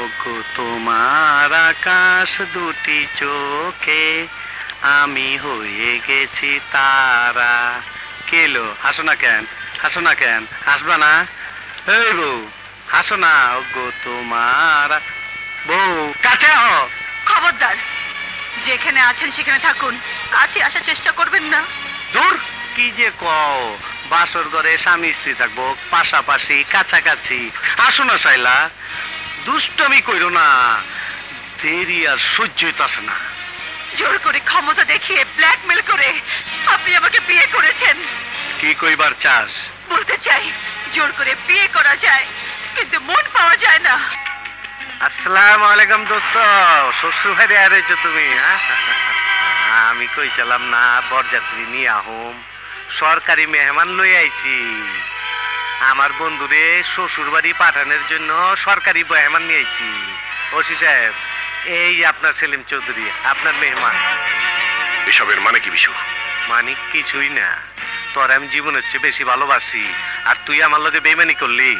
ওগো তোমার আকাশ দুটি চোখে আমি হয়ে গেছি তারা। কেলো হাসো না কেন, হাসো না কেন, হাসবা না? এই বউ হাসো না। ওগো তোমার বউ কাছে হও। খবরদার, যেখানে আছেন সেখানে থাকুন, কাছে আসার চেষ্টা করবেন না। দূর, কি যে কও, বাসর ঘরে স্বামী স্ত্রী থাকবো পাশাপাশি কাছাকাছি। আসো না শাইলা, দুষ্টমি কইরো না, দেরি আর সহ্য হইতাছে না। জোর করে ক্ষমতা দেখিয়ে ব্ল্যাকমেল করে আপনি আমাকে বিয়ে করেছেন। কি কইবার চাস? বলতে চাই, জোর করে বিয়ে করা যায় কিন্তু মন পাওয়া যায় না। আসসালামু আলাইকুম দোস্ত, শ্বশুর বাড়ি আইছো তুমি? আমি কইছিলাম না বরযাত্রী নিয়ে আহম, সরকারি মেহমান লই আইছি। আমার বন্ধুরে শ্বশুর বাড়ি পাঠানোর জন্য সরকারি মেহমান নিয়ে আইছি। ওসি সাহেব, এই আপনার সেলিম চৌধুরী, আপনার মেহমান। এসবের মানে কি বিশু? মানে কিছুই না, তোর আমি জীবনের চেয়ে বেশি ভালোবাসি, আর তুই আমার লগে বেইমানি করলি।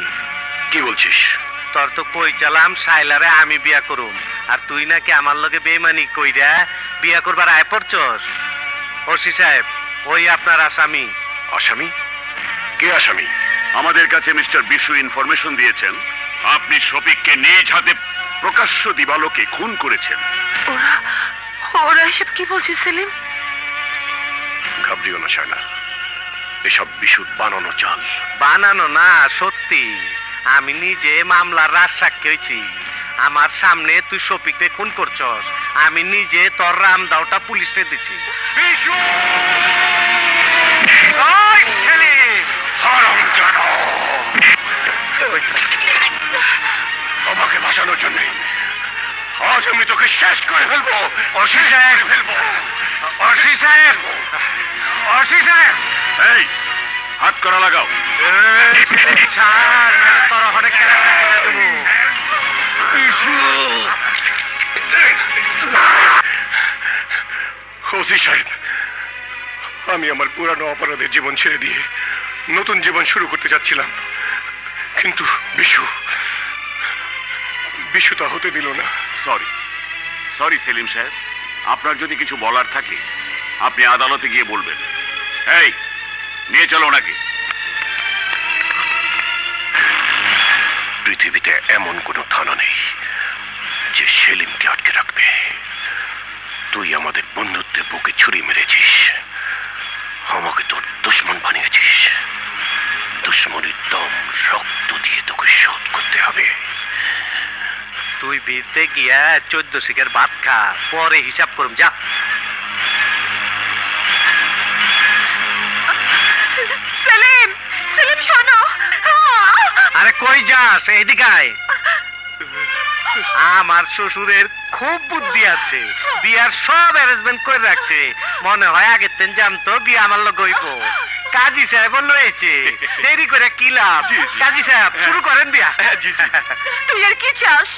কি বলছিস? তোর তো কই চালাম শাইলারে আমি বিয়া করুম, আর তুই নাকি আমার লগে বেইমানি কইরা বিয়া করবার আয় পড়ছস। ওসি সাহেব, ওই আপনার আসামি। আসামি? কে আসামি? আমাদের কাছে মিস্টার বিশু ইনফরমেশন দিয়েছেন আপনি শফিককে নিজ হাতে প্রকাশ্য দিবালোকে খুন করেছেন। ওরা ওরা এসব কি বলছে সেলিম? ঘাবড়িও না শায়লা, এসব বিশুর বানানো চাল। বানানো না, সত্যি। আমি নিজে মামলার রাজ সাক্ষী হয়েছি। আমার সামনে তুই শফিককে খুন করছস, আমি নিজে তোর রাম দাওটা পুলিশে দিছি। বিশু! ওই সেলিম! হারামজাদা! আমাকে বাঁচানোর জন্য আজ আমি তোকে শেষ করে ফেলবো। ওসি সাহেব! ফেলবো। ওসি সাহেব! ওসি সাহেব! এই, হাত করা লাগাও। এই সেলিম ছাড়, নাহলে তোর অনেক কেলাকেলা করে দেবো। ওসি সাহেব, আমি আমার পুরানো অপরাধের জীবন ছেড়ে দিয়ে নতুন জীবন শুরু করতে যাচ্ছিলাম, কিন্তু বিশু তা হতে দিল না। সরি সেলিম সাহেব, আপনার যদি কিছু বলার থাকে আপনি আদালতে গিয়ে বলবেন। এই, নিয়ে চলো ওনাকে। পৃথিবীতে এমন কোনো থানা নেই যে সেলিমকে আটকে রাখবে। তুই আমাদের বন্ধুত্বের বুকে ছুরি মেরেছিস, আমাকে তোর দুশ্মন বানিয়েছিস। দুশ্মনের দম রক্ত দিয়ে তোকে শোধ করতে হবে। তুই ভিড়তে গিয়া 14 শিখের ভাত খা, পরে হিসাব করুম। যা। সেলিম, সেলিম শোনো। আরে কই যাস? এদিকে আয়। আমার শ্বশুরের খুব বুদ্ধি আছে, বিয়ার সব অ্যারেঞ্জমেন্ট করে রাখছে। মনে হয় আগের দিন জানতো বিয়ে আমার লোক হইব। কাজী সাহেব লয়েছে, দেরি করে কি লাভ? কাজী সাহেব শুরু করেন বিয়া। তুই আর কি চাস?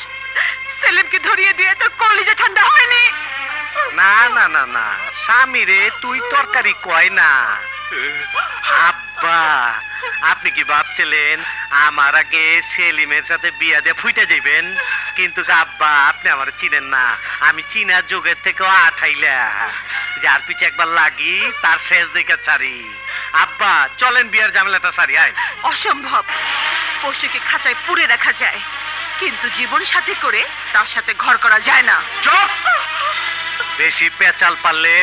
সেলিমকে ধরিয়ে দিয়ে তোর কলিজা ঠান্ডা হয়নি? না না না না, স্বামী রে তুই তরকারি কয় না। আব্বা, আপনি কি ভাবছিলেন আমার আগে সেলিমের সাথে বিয়া দিয়ে ফুইতে যাইবেন? কিন্তু আব্বা, আপনি আমার চিনেন না। আমি চীনা যুগের থেকেও আঠাইলা, যার পিছে একবার লাগি তার শেষ দিকে ছাড়ি। আব্বা চলেন বিয়ার ঝামেলাটা সারি। আয়। অসম্ভব। পশুকে খাঁচায় পুড়ে রাখা যায়, কিন্তু জীবন সাথী করে তার সাথে ঘর করা যায় না। চুপ! বেশি পেঁচাল পারলে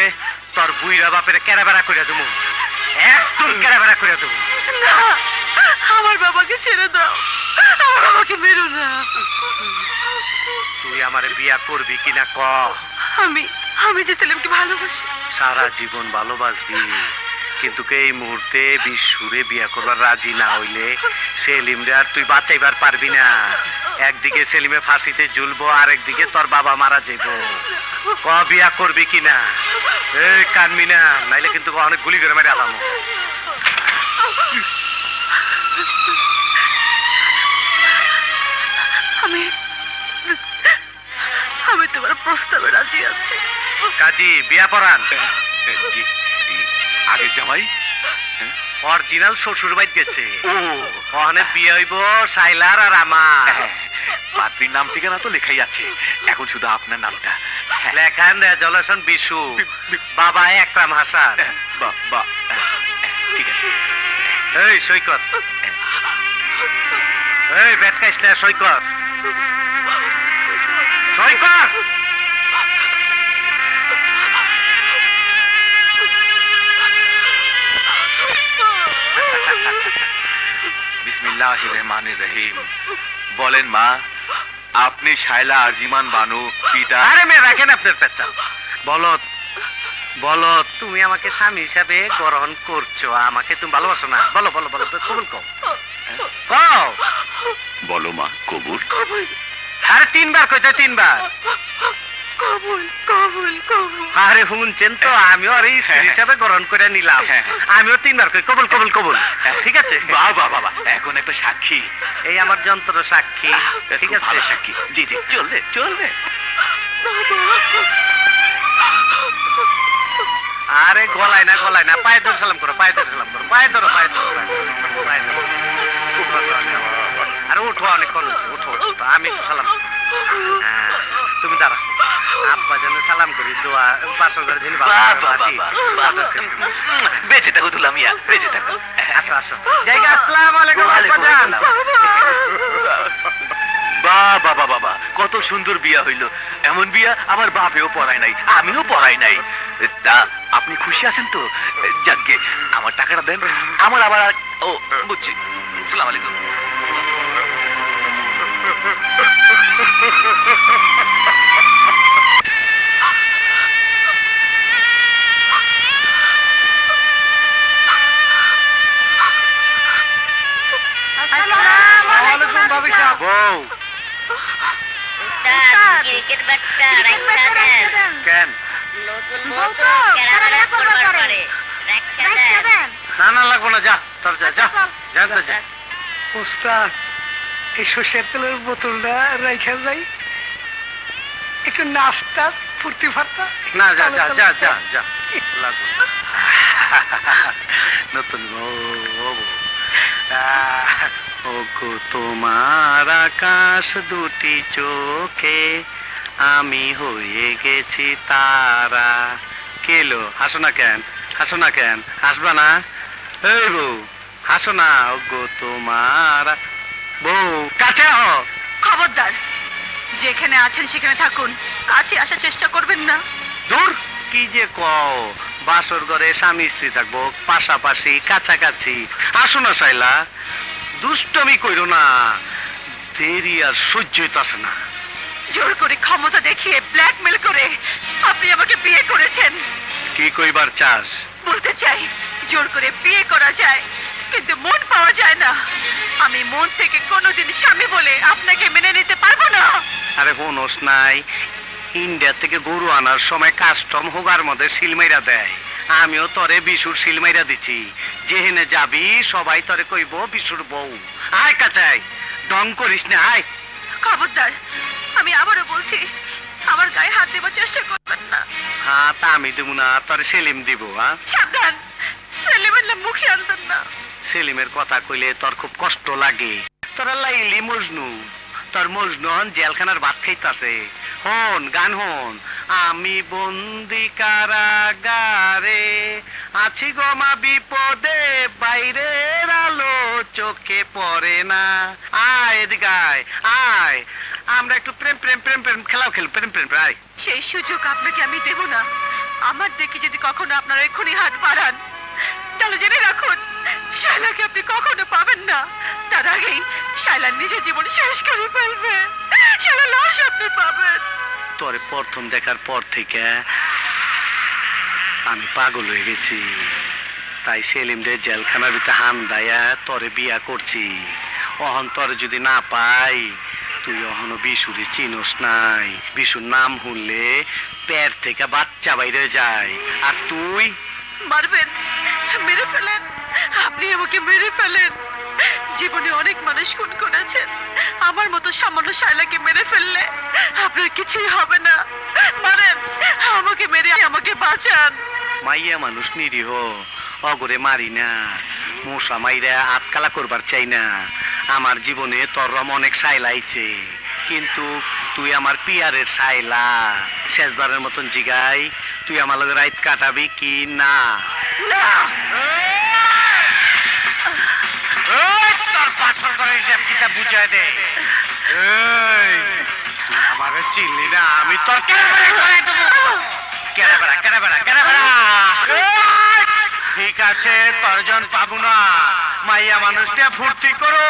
তোর বুইরা বাপের কেরাবেড়া করে দেবো, একদম কেরাবেড়া করে দেবো। না, আমার বাবাকে ছেড়ে দাও, আমার বাবাকে মেরো না। তুই আমারে বিয়া করবি কিনা ক। আমি আমি যে সেলিমকে ভালোবাসি। সারা জীবন ভালোবাসবি, কিন্তু এই মুহূর্তে বিশুরে বিয়া করবার রাজি না হইলে সেলিমরে আর তুই বাঁচাইবার পারবি না। একদিকে সেলিমে ফাঁসিতে ঝুলবো, আর একদিকে তোর বাবা মারা যাইব। ক বিয়া করবি কিনা? এই কানবি না, নাইলে কিন্তু অনেক গুলি করে মেরে আলাম। আমি আমি তোমার প্রস্তাবে রাজি আছি। কাজী বিয়া পড়ান। আগে জামাই অরিজিনাল শ্বশুর বাড়ি গেছে, ওখানে বিয়ে হইব শাইলার আর আমার। পাত্রীর নাম ঠিকানা তো লেখাই আছে, এখন শুধু আপনার নামটা। হ্যাঁ। লেখান রেজলেশন বিশু, বাবা একরাম হাসান। ঠিক আছে। এই সৈকত, এই বেটকাইস না সৈকত, সৈকত। বিসমিল্লাহির রহমানির রহিম। বলেন মা, আপনি শায়লা আরজিমান বানু পিতা? আরে মেয়ে রাখেন আপনার পেঁচা। বলো বলো, তুমি আমাকে স্বামী হিসাবে গ্রহণ করছো, আমাকে তুমি ভালোবাসো না? বলো বলো বলো, কবুল কও, কও। বলো মা, কবুল। আরে তিনবার কইতে, তিনবার। কবুল কবুল কবুল। আরে শুনছেন তো, আমিও আর স্ত্রী হিসাবে গ্রহণ করে নিলাম। আমিও তিনবার কই কবুল কবুল কবুল। ঠিক আছে বাবা বাবা, এখন একটা সাক্ষী। এই আমার যন্ত্র সাক্ষী। ঠিক খুব আছে ভালো সাক্ষী। জি জি, চলবে চলবে। আরে গলায় না গলায় না, পায়ে ধরে সালাম করো, পায়ে ধরে সালাম করো, পায়ে ধরো পায়ে ধরো পায়ে ধরো। আরে উঠো, অনেকক্ষণ হয়েছে, উঠো উঠো, আমি একটু সালাম করি। হ্যাঁ, তুমি দাঁড়া, আব্বা যেন সালাম করি, দোয়া বাসর ঘরে যিনি বেঁচে থাকো দুলামিয়া, বেঁচে থাকো। আসো আসো জায়গা। আসসালামু আলাইকুম আব্বাজান। বাবা বাবা বাবা, কত সুন্দর বিয়া হইলো। এমন বিয়া আমার বাপেও পড়ায় নাই, আমিও পড়াই নাই। তা আপনি খুশি আছেন তো? যাকগে, আমার টাকাটা দেন, আমার আবার ও বুঝছি। আসসালামু আলাইকুম। ওয়ালাইকুম ভাবি সাহেব। বউ ক্রিকেট ব্যাটটা রাখা দেন। কেন? নতুন বউ তো কেরামে করবার পারে। রাখা দেন। না না লাগবো না, যা তোর যা যা যা তো যা। ওস্তাদ, এই সর্ষের তেলের বোতলটা রাইখা যাই, একটু নাস্তা ফুর্তি ফার্তা। না যা যা যা যা যা, লাগবো না। নতুন বউ। ওগো তোমার আকাশ দুটি চোখে আমি হয়ে গেছি তারা। কেলো, হাসো না কেন? হাসো না কেন? হাসবা না? এই বউ হাসো না। ওগো তোমার বউ, কাছে হও। খবরদার, যেখানে আছেন সেখানে থাকুন, কাছে আসার চেষ্টা করবেন না। দূর, কি যে কও, বাসর ঘরে স্বামী স্ত্রী থাকবো পাশাপাশি কাছাকাছি। আসো না শাইলা, দুষ্টমি কইরো না, দেরি আর সহ্যই তো আসে না। জোর করে ক্ষমতা দেখিয়ে ব্ল্যাকমেল করে আপনি আমাকে বিয়ে করেছেন। কি কইবার চাস? বলতে চাই, জোর করে বিয়ে করা যায়, কিন্তু মন পাওয়া যায় না। আমি মন থেকে কোনোদিন স্বামী বলে আপনাকে মেনে নিতে পারবো না। আরে হোনস নাই, ইন্ডিয়া থেকে গরু আনার সময় কাস্টম হোগার মধ্যে সিলমাইরা দেয়, আমিও তরে বিশুর সিলমাইরা দিছি। যেহেনে যাবি সবাই তরে কইব বিশুর বউ। আয় কাচাই, ডং করিস না, আয়। খবরদার, আমি আবারও বলছি, আমার গায়ে হাত দেবার চেষ্টা করবেন না। হ্যাঁ, তা আমি দেবো না, তরে সেলিম দিব। হ্যাঁ, সাবধান, ছেলে বললে মুখে আনবেন না। সেলিমের কথা কইলে তোর খুব কষ্ট লাগে। তোরা লাইলি মজনু, তোর মজনু হন জেলখানার ভাত খাইতাছে। হন গান হন, আমি বন্দি কারাগারে আছি গমা বিপদে, বাইরের আলো চোখে পড়ে না। আয় এদিকে আয়, আয়, আমরা একটু প্রেম প্রেম প্রেম প্রেম খেলাও খেল, প্রেম প্রেম আয়। সেই সুযোগ আপনাকে আমি দেব না। আমার দেখে যদি কখনো আপনারা এক্ষুনি হাত বাড়ান, তাহলে জেনে রাখুন, শায়লাকে আপনি কখনো পাবেন না। তার আগেই শায়লা নিজের জীবন শেষ করে ফেলবে। শায়লা লাশ আপনি পাবেন। তোরে প্রথম দেখার পর থেকে আমি পাগল হয়ে গেছি, তাই সেলিম রে জেলখানার ভিতরে হান দায়া তরে বিয়া করছি। অহন তরে যদি না পাই, তুই অহনো বিশুরে চিনোস নাই। বিশুর নাম শুনলে পেট থেকে বাচ্চা বাইরে যায়। আর তুই মারবেন, মেরে ফেলেন, আপনি আমাকে মেরে ফেলেন। জীবনে অনেক মানুষ খুন করেছেন, আমার মতো সামান্য শায়লাকে মেরে ফেললে আপনার কিছুই হবে না। মারেন, আমাকে মেরে আমাকে বাঁচান। মাইয়া মানুষ নিরীহ, অগরে মারি না, মশা মাইরা আটকালা করবার চাই না। আমার জীবনে তোর রম অনেক সাইলাইছে, কিন্তু তুই আমার পিয়ারের সাইলা, শেষবারের মতন জিগাই, তুই আমার লগে রাইত কাটাবি কি না? তোর পাথর করে হিসাব কিতাব বুঝাই দে। তুই আমারে চিনলি না, আমি তোর কেড়ে করে দেবো। কেড়ে বেড়া। ঠিক আছে, তোর জন পাবো না, মাইয়া মানুষটা ফুর্তি করো।